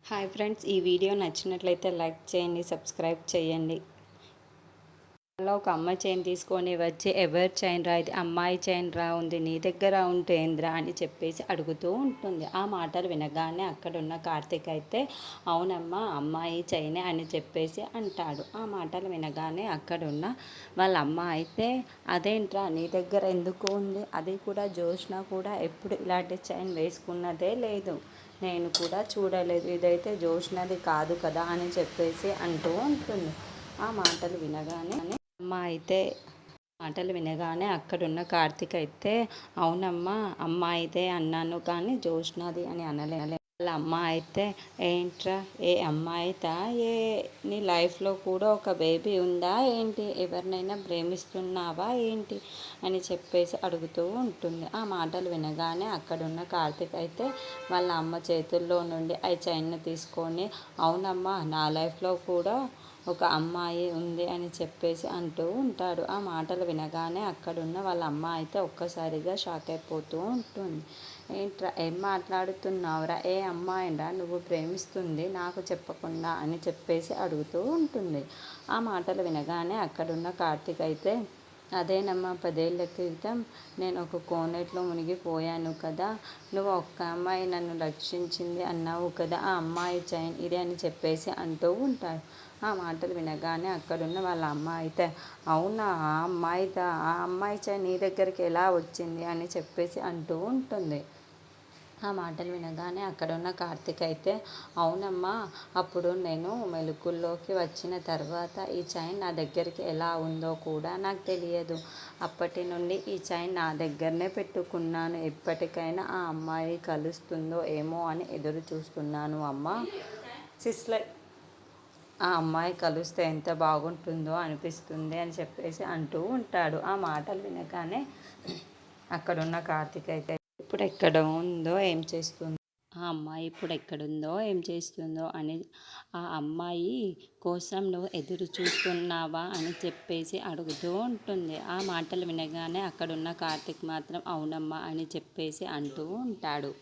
Hi friends, ఈ video నచ్చినట్లయితే like చేయండి, సబ్స్క్రైబ్ చేయండి. అలా ఒక అమ్మాయి చైన్ తీసుకొని వచ్చి, ఎవరి చైన్ రా ఇది, అమ్మాయి చైన్ రా ఉంది, నీ దగ్గర ఉంటే ఏంద్రా అని చెప్పేసి అడుగుతూ ఉంటుంది. ఆ మాటలు వినగానే అక్కడున్న కార్తీక్ అయితే అవునమ్మా అమ్మాయి చైనే అని చెప్పేసి అంటాడు. ఆ మాటలు వినగానే అక్కడున్న వాళ్ళ అమ్మ అయితే అదేంట్రా నీ దగ్గర ఎందుకు ఉంది, అది కూడా జోష్న కూడా ఎప్పుడు ఇలాంటి చైన్ వేసుకున్నదే లేదు, నేను కూడా చూడలేదు, ఇదైతే జోష్నది కాదు కదా అని చెప్పేసి అంటూ ఉంటుంది. ఆ మాటలు వినగానే అక్కడున్న కార్తీక్ అయితే అవునమ్మా అమ్మాయిదే అన్నాను కానీ జోష్నది అని అనలే. వాళ్ళ అమ్మ అయితే ఏంట్రా ఏ అమ్మాయితా, ఏ నీ లైఫ్లో కూడా ఒక బేబీ ఉందా ఏంటి, ఎవరినైనా ప్రేమిస్తున్నావా ఏంటి అని చెప్పేసి అడుగుతూ ఉంటుంది. ఆ మాటలు వినగానే అక్కడున్న కార్తీక్ అయితే వాళ్ళ అమ్మ చేతుల్లో నుండి ఆ చైన్ని తీసుకొని అవునమ్మా నా లైఫ్లో కూడా ఒక అమ్మాయి ఉంది అని చెప్పేసి అంటూ ఉంటాడు. ఆ మాటలు వినగానే అక్కడున్న వాళ్ళ అమ్మ అయితే ఒక్కసారిగా షాక్ అయిపోతూ ఉంటుంది. ఏంట్రా ఏం మాట్లాడుతున్నావురా, ఏ అమ్మాయిరా నువ్వు ప్రేమిస్తుంది నాకు చెప్పకుండా అని చెప్పేసి అడుగుతూ ఉంటుంది. ఆ మాటలు వినగానే అక్కడున్న కార్తీక్ అయితే అదేనమ్మా 10 ఏళ్ల క్రితం నేను ఒక కోనేట్లో మునిగిపోయాను కదా, నువ్వు ఒక్క అమ్మాయి నన్ను రక్షించింది అన్నావు కదా, ఆ అమ్మాయి చైన్ ఇది అని చెప్పేసి అంటూ ఉంటాడు. ఆ మాటలు వినగానే అక్కడున్న వాళ్ళ అమ్మ అయితే అవునా ఆ అమ్మాయి చైన్ నీ దగ్గరికి ఎలా వచ్చింది అని చెప్పేసి అంటూ ఉంటుంది. ఆ మాటలు వినగానే అక్కడున్న కార్తీక్ అయితే అవునమ్మా అప్పుడు నేను మెలకువలోకి వచ్చిన తర్వాత ఈ చైన్ నా దగ్గరికి ఎలా ఉందో కూడా నాకు తెలియదు, అప్పటి నుండి ఈ చైన్ నా దగ్గరనే పెట్టుకున్నాను, ఎప్పటికైనా ఆ అమ్మాయి కలుస్తుందో ఏమో అని ఎదురు చూస్తున్నాను అమ్మ సిస్లర్, ఆ అమ్మాయి కలిస్తే ఎంత బాగుంటుందో అనిపిస్తుంది అని చెప్పేసి అంటూ ఉంటాడు. ఆ మాటలు వినగానే అక్కడున్న కార్తీక్ అయితే ఇప్పుడు ఎక్కడ ఉందో ఏం చేస్తుందో, ఆ అమ్మాయి ఇప్పుడు ఎక్కడుందో ఏం చేస్తుందో అని, ఆ అమ్మాయి కోసం నువ్వు ఎదురు చూస్తున్నావా అని చెప్పేసి అడుగుతూ ఉంటుంది. ఆ మాటలు వినగానే అక్కడున్న కార్తీక్ మాత్రం అవునమ్మా అని చెప్పేసి అంటూ ఉంటాడు.